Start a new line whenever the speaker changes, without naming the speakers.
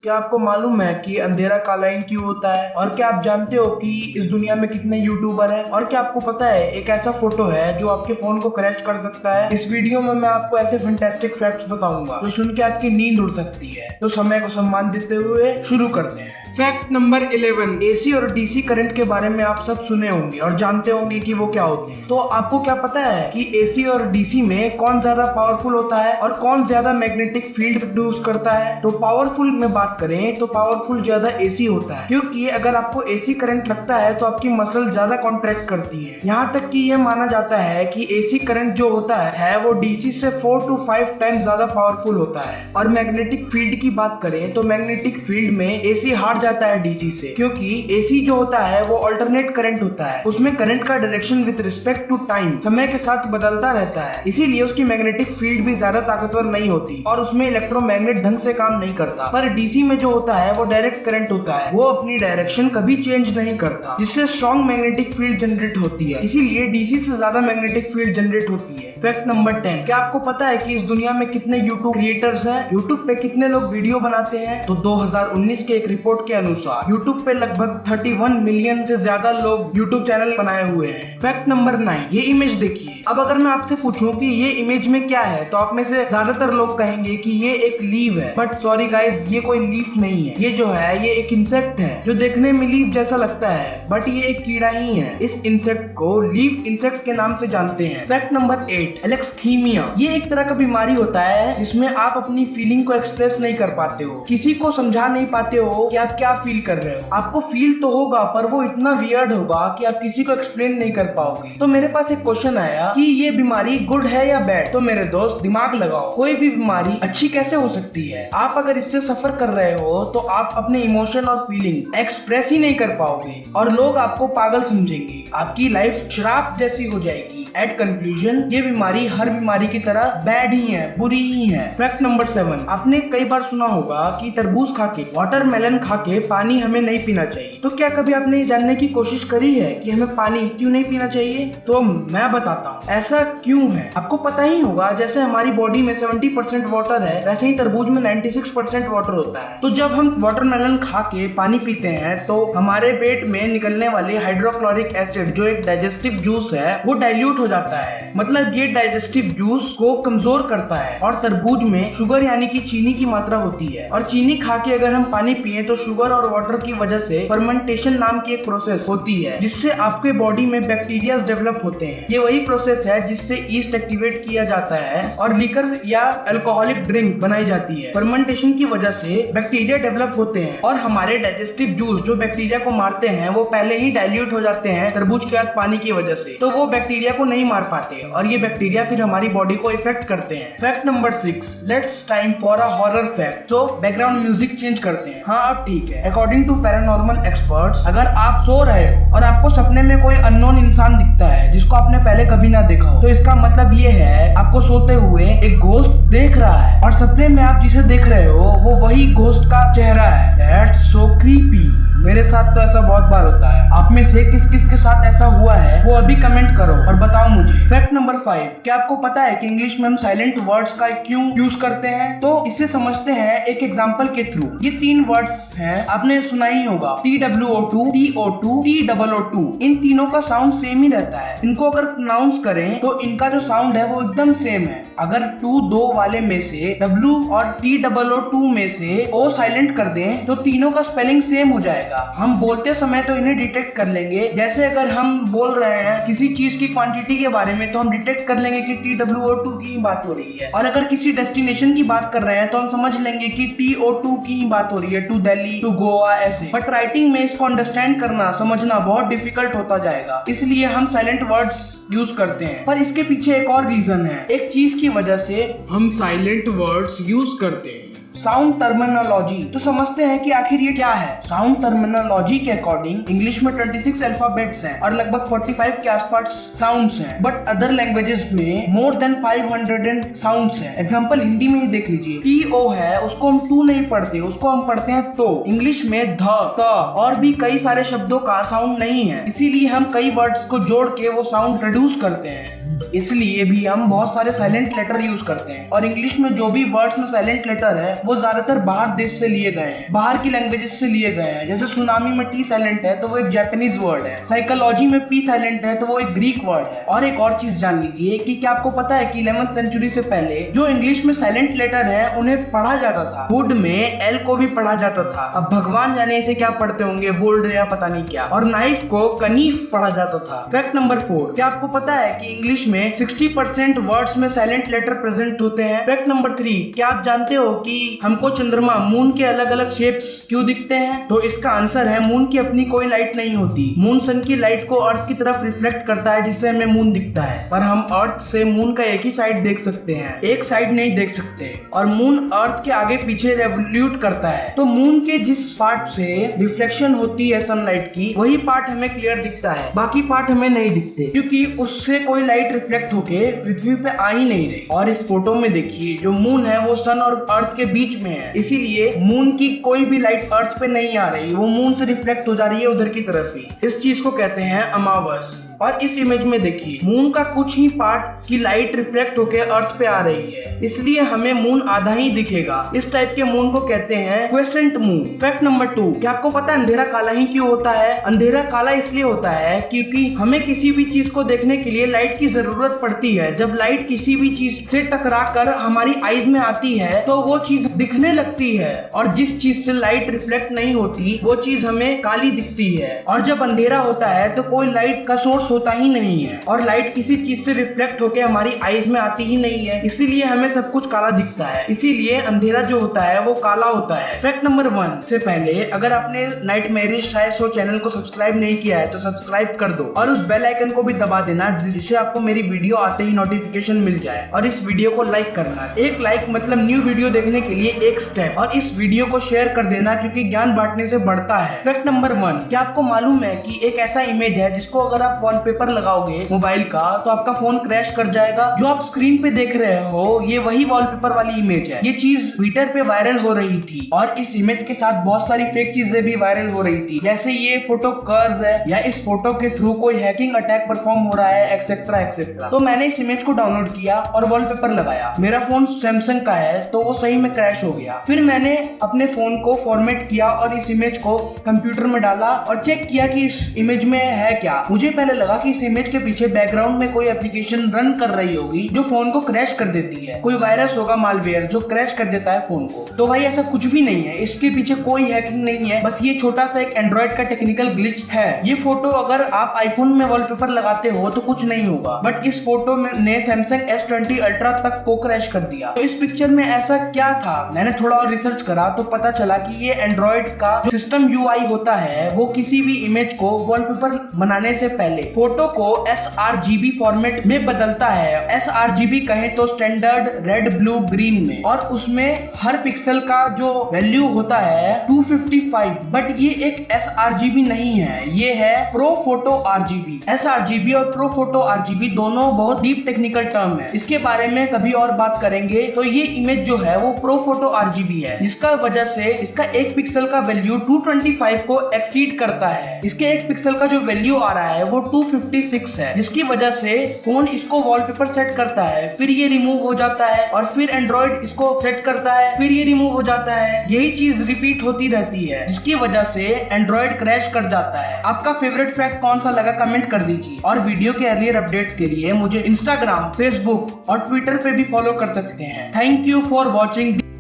क्या आपको मालूम है कि अंधेरा कालाइन क्यों होता है? और क्या आप जानते हो कि इस दुनिया में कितने यूट्यूबर हैं? और क्या आपको पता है एक ऐसा फोटो है जो आपके फोन को क्रैश कर सकता है? इस वीडियो में मैं आपको ऐसे फैंटास्टिक फैक्ट्स बताऊंगा जो सुन के आपकी नींद उड़ सकती है। तो समय को सम्मान देते हुए शुरू करते हैं। फैक्ट नंबर 11, एसी और डीसी करंट के बारे में आप सब सुने होंगे और जानते होंगे कि वो क्या होते हैं। तो आपको क्या पता है कि एसी और डीसी में कौन ज्यादा पावरफुल होता है और कौन ज्यादा मैग्नेटिक फील्ड प्रोड्यूस करता है? तो पावरफुल में बात करें तो पावरफुल ज्यादा एसी होता है, क्योंकि अगर आपको एसी करंट लगता है तो आपकी मसल ज्यादा कॉन्ट्रैक्ट करती है। यहाँ तक कि यह माना जाता है कि एसी करंट जो होता है वो डीसी से 4 to 5 टाइम्स ज्यादा पावरफुल होता है। और मैग्नेटिक फील्ड की बात करें तो मैग्नेटिक फील्ड में एसी हार जाता है डीसी से, क्योंकि एसी जो होता है वो अल्टरनेट करंट होता है। उसमें करंट का direction with respect to time समय के साथ बदलता रहता है, इसीलिए उसकी मैग्नेटिक फील्ड भी ज्यादा ताकतवर नहीं होती और उसमें इलेक्ट्रोमैग्नेट ढंग से काम नहीं करता। पर डीसी में जो होता है वो डायरेक्ट करंट होता है, वो अपनी डायरेक्शन कभी चेंज नहीं करता, जिससे स्ट्रॉन्ग मैग्नेटिक फील्ड जनरेट होती है, इसीलिए डीसी से ज्यादा मैग्नेटिक फील्ड जनरेट होती है। फैक्ट नंबर 10, क्या आपको पता है कि इस दुनिया में कितने यूट्यूब क्रिएटर्स हैं? यूट्यूब पे कितने लोग वीडियो बनाते हैं? तो 2019 के एक रिपोर्ट के अनुसार यूट्यूब पे लगभग 31 मिलियन से ज्यादा लोग यूट्यूब चैनल बनाए हुए हैं। फैक्ट नंबर 9, ये इमेज देखिए। अब अगर मैं आपसे पूछूं कि ये इमेज में क्या है तो आप में से ज्यादातर लोग कहेंगे कि ये एक लीव है, बट सॉरी गाइज, ये कोई लीफ नहीं है। ये जो है ये एक इंसेक्ट है जो देखने में लीफ जैसा लगता है, बट ये एक कीड़ा ही है। इस इंसेक्ट को लीफ इंसेक्ट के नाम से जानते हैं। Fact number 8, एलेक्स्थीमिया। ये एक तरह का बीमारी होता है जिसमें आप अपनी फीलिंग को एक्सप्रेस नहीं कर पाते हो, किसी को समझा नहीं पाते हो कि आप क्या फील कर रहे हो। आपको फील तो होगा पर वो इतना वियर्ड होगा कि आप किसी को एक्सप्लेन नहीं कर पाओगे। तो मेरे पास एक क्वेश्चन आया कि ये बीमारी गुड है या बैड? तो मेरे दोस्त दिमाग लगाओ, कोई भी बीमारी अच्छी कैसे हो सकती है? आप अगर इससे सफर कर रहे हो तो आप अपने इमोशन और फीलिंग एक्सप्रेस ही नहीं कर पाओगे और लोग आपको पागल समझेंगे, आपकी लाइफ शराब जैसी हो जाएगी। एट कंक्लूजन, ये बीमारी हर बीमारी की तरह बैड ही है, बुरी ही है। फैक्ट नंबर 7, आपने कई बार सुना होगा कि तरबूज खाके, वाटरमेलन खाके पानी हमें नहीं पीना चाहिए। तो क्या कभी आपने जानने की कोशिश करी है कि हमें पानी क्यों नहीं पीना चाहिए? तो मैं बताता हूँ ऐसा क्यों है। आपको पता ही होगा जैसे हमारी बॉडी में 70% वाटर है, वैसे ही तरबूज में 96% वाटर होता है। तो जब हम वाटरमेलन खा के पानी पीते हैं तो हमारे पेट में निकलने वाले हाइड्रोक्लोरिक एसिड जो एक डाइजेस्टिव जूस है वो डाइल्यूट हो जाता है, मतलब ये डाइजेस्टिव जूस को कमजोर करता है। और तरबूज में शुगर यानी कि चीनी की मात्रा होती है, और चीनी खा के अगर हम पानी पिए तो शुगर और वाटर की वजह से फर्मेंटेशन नाम की एक प्रोसेस होती है, जिससे आपके बॉडी में बैक्टीरिया डेवलप होते हैं। ये वही प्रोसेस है जिससे ईस्ट एक्टिवेट किया जाता है और लिकर या अल्कोहलिक ड्रिंक बनाई जाती है। फर्मेंटेशन की वजह से बैक्टीरिया डेवलप होते हैं और हमारे डाइजेस्टिव जूस जो बैक्टीरिया को मारते हैं वो पहले ही डाइल्यूट हो जाते हैं तरबूज के पानी की वजह से, तो वो बैक्टीरिया को नहीं मार पाते और ये बैक्टीरिया फिर हमारी बॉडी को इफेक्ट करते हैं। Fact number 6, let's time for a horror fact. तो बैकग्राउंड म्यूजिक चेंज करते हैं। हाँ अब ठीक है। अकॉर्डिंग टू पैरानॉर्मल एक्सपर्ट्स, अगर आप सो रहे हो और आपको सपने में कोई अननोन इंसान दिखता है जिसको आपने पहले कभी ना देखा हो, तो इसका मतलब ये है आपको सोते हुए एक घोस्ट देख रहा है और सपने में आप जिसे देख रहे हो वो वही घोस्ट का चेहरा है। That's so creepy. मेरे साथ तो ऐसा बहुत बार होता है। आप में से किस किस के साथ ऐसा हुआ है वो अभी कमेंट करो और बताओ मुझे। फैक्ट नंबर 5, क्या आपको पता है कि इंग्लिश में हम साइलेंट वर्ड्स का क्यों यूज करते हैं? तो इसे समझते हैं एक एग्जांपल के थ्रू। ये 3 वर्ड्स हैं, आपने सुना ही होगा, TWO2, TO2, TOO2। इन तीनों का साउंड सेम ही रहता है। इनको अगर प्रोनाउंस करें तो इनका जो साउंड है वो एकदम सेम है। अगर 2 2 वाले में से W और TOO2 में से O साइलेंट कर दें तो तीनों का स्पेलिंग सेम हो जाएगा। हम बोलते समय तो इन्हें डिटेक्ट कर लेंगे, जैसे अगर हम बोल रहे हैं किसी चीज की क्वांटिटी के बारे में तो हम डिटेक्ट कर लेंगे कि TWO2 की बात हो रही है, और अगर किसी डेस्टिनेशन की बात कर रहे हैं तो हम समझ लेंगे कि TO2 की बात हो रही है, टू दिल्ली, टू गोवा, ऐसे। बट राइटिंग में इसको अंडरस्टैंड करना, समझना बहुत डिफिकल्ट होता जाएगा, इसलिए हम साइलेंट वर्ड्स यूज करते हैं। पर इसके पीछे एक और रीजन है। एक चीज की वजह से हम साइलेंट वर्ड्स यूज करते हैं, साउंड टर्मिनोलॉजी। तो समझते हैं कि आखिर ये क्या है। साउंड टर्मिनोलॉजी के अकॉर्डिंग इंग्लिश में 26 अल्फाबेट्स हैं और लगभग 45 के आसपास साउंड्स हैं, बट अदर लैंग्वेजेस में मोर देन 500 साउंड्स हैं। एग्जांपल हिंदी में ही देख लीजिए, TO है उसको हम टू नहीं पढ़ते, उसको हम पढ़ते हैं तो। इंग्लिश में ध, त और भी कई सारे शब्दों का साउंड नहीं है, इसीलिए हम कई वर्ड्स को जोड़ के वो साउंड प्रोड्यूस करते हैं। इसलिए भी हम बहुत सारे साइलेंट लेटर यूज करते हैं। और इंग्लिश में जो भी वर्ड्स में साइलेंट लेटर है वो ज्यादातर बाहर देश से लिए गए हैं, बाहर की लैंग्वेजेस से लिए गए हैं। जैसे सुनामी में टी साइलेंट है तो वो एक जापानीज वर्ड है, साइकोलॉजी में पी साइलेंट है तो वो एक ग्रीक वर्ड है। और एक और चीज जान लीजिए कि क्या आपको पता है कि 11th सेंचुरी से पहले जो इंग्लिश में साइलेंट लेटर है उन्हें पढ़ा जाता था। वुड में एल को भी पढ़ा जाता था। अब भगवान जाने इसे क्या पढ़ते होंगे, वोल्ड या पता नहीं क्या। और नाइफ को कनीफ पढ़ा जाता था। फैक्ट नंबर 4, क्या आपको पता है कि इंग्लिश में 60% वर्ड्स में साइलेंट लेटर प्रेजेंट होते हैं। फैक्ट नंबर 3, क्या आप जानते हो कि हमको चंद्रमा मून के अलग अलग शेप्स क्यों दिखते हैं? तो इसका आंसर है मून की अपनी कोई लाइट नहीं होती। मून सन की लाइट को अर्थ की तरफ रिफ्लेक्ट करता है जिससे हमें मून दिखता है। पर हम अर्थ से मून का एक ही साइड देख सकते हैं, एक साइड नहीं देख सकते। और मून अर्थ के आगे पीछे रेवोल्यूट करता है। तो मून के जिस पार्ट से रिफ्लेक्शन होती है सनलाइट की वही पार्ट हमें क्लियर दिखता है, बाकी पार्ट हमें नहीं दिखते क्योंकि उससे कोई लाइट रिफ्लेक्ट होके पृथ्वी पे आ ही नहीं रही। और इस फोटो में देखिए जो मून है वो सन और अर्थ के बीच में है, इसीलिए मून की कोई भी लाइट अर्थ पे नहीं आ रही, वो मून से रिफ्लेक्ट हो जा रही है उधर की तरफ ही। इस चीज को कहते हैं अमावस। और इस इमेज में देखिए मून का कुछ ही पार्ट की लाइट रिफ्लेक्ट होकर अर्थ पे आ रही है, इसलिए हमें मून आधा ही दिखेगा। इस टाइप के मून को कहते हैं क्वेसेंट मून। फैक्ट नंबर 2, क्या आपको पता है अंधेरा काला ही क्यों होता है? अंधेरा काला इसलिए होता है क्योंकि हमें किसी भी चीज को देखने के लिए लाइट की जरूरत पड़ती है। जब लाइट किसी भी चीज से टकरा कर हमारी आईज में आती है तो वो चीज दिखने लगती है, और जिस चीज से लाइट रिफ्लेक्ट नहीं होती वो चीज हमें काली दिखती है। और जब अंधेरा होता है तो कोई लाइट का सोर्स होता ही नहीं है और लाइट किसी चीज से रिफ्लेक्ट होकर हमारी आईज में आती ही नहीं है, इसीलिए हमें सब कुछ काला दिखता है। इसीलिए अंधेरा जो होता है वो काला होता है। फैक्ट नंबर 1 से पहले अगर आपने नाइटमेरिश शाय शो चैनल को सब्सक्राइब नहीं किया है तो सब्सक्राइब कर दो और उस बेल आइकन को भी दबा देना जिससे आपको मेरी वीडियो आते ही नोटिफिकेशन मिल जाए। और इस वीडियो को लाइक करना, एक लाइक मतलब न्यू वीडियो देखने के लिए एक स्टेप। और इस वीडियो को शेयर कर देना क्योंकि ज्ञान बांटने से बढ़ता है। फैक्ट नंबर 1, क्या आपको मालूम है कि एक ऐसा इमेज है जिसको अगर आप वॉलपेपर लगाओगे मोबाइल का तो आपका फोन क्रैश कर जाएगा? जो आप स्क्रीन पे देख रहे हो ये वही वॉलपेपर वाली इमेज है। ये चीज ट्विटर पे वायरल हो रही थी और इस इमेज के साथ बहुत सारी फेक चीजें भी वायरल हो रही थी, जैसे ये फोटो कर्ज है या इस फोटो के थ्रू कोई हैकिंग अटैक परफॉर्म हो रहा है एक्सेट्रा एक्सेट्रा। तो मैंने इस इमेज को डाउनलोड किया और वॉलपेपर लगाया। मेरा फोन सैमसंग का है तो वो सही में क्रैश हो गया। फिर मैंने अपने फोन को फॉर्मेट किया और इस इमेज को कंप्यूटर में डाला और चेक किया कि इस इमेज में है क्या। मुझे पहले लगा कि इस इमेज के पीछे बैकग्राउंड में कोई एप्लीकेशन रन कर रही होगी जो फोन को क्रैश कर देती है, कोई वायरस होगा मालवेयर जो क्रैश कर देता है फोन को। तो भाई ऐसा कुछ भी नहीं है, इसके पीछे कोई हैकिंग नहीं है, बस ये छोटा सा एक एंड्रॉइड का टेक्निकल ग्लिच है। ये फोटो अगर आप आईफोन में वॉलपेपर लगाते हो तो कुछ नहीं होगा, बट इस फोटो में ने सैमसंग S20 अल्ट्रा तक को क्रैश कर दिया। तो इस पिक्चर में ऐसा क्या था? मैंने थोड़ा और रिसर्च करा तो पता चला कि ये एंड्रॉइड का जो सिस्टम UI होता है वो किसी भी इमेज को वॉलपेपर बनाने से पहले फोटो को sRGB फॉर्मेट में बदलता है। sRGB कहें तो स्टैंडर्ड रेड ब्लू ग्रीन में, और उसमें हर पिक्सल का जो वैल्यू होता है 255, बट ये एक sRGB नहीं है, ये है प्रो फोटो RGB। sRGB और प्रो फोटो RGB दोनों बहुत डीप टेक्निकल टर्म है, इसके बारे में कभी और बात करेंगे। तो ये इमेज जो है वो प्रो फोटो RGB है, जिसका वजह से इसका एक पिक्सल का वैल्यू 225 को एक्सीड करता है। इसके एक पिक्सल का जो वैल्यू आ रहा है वो 256 है, जिसकी वजह से फोन इसको वॉलपेपर सेट करता है, फिर ये रिमूव हो जाता है, और फिर एंड्रॉइड इसको सेट करता है, फिर ये रिमूव हो जाता है। यही चीज रिपीट होती रहती है, जिसकी वजह से एंड्रॉइड क्रैश कर जाता है। आपका फेवरेट फैक्ट कौन सा लगा कमेंट कर दीजिए, और वीडियो के अर्लियर अपडेट्स के लिए मुझे इंस्टाग्राम, फेसबुक और ट्विटर पे भी फॉलो कर सकते हैं। Thank you for watching.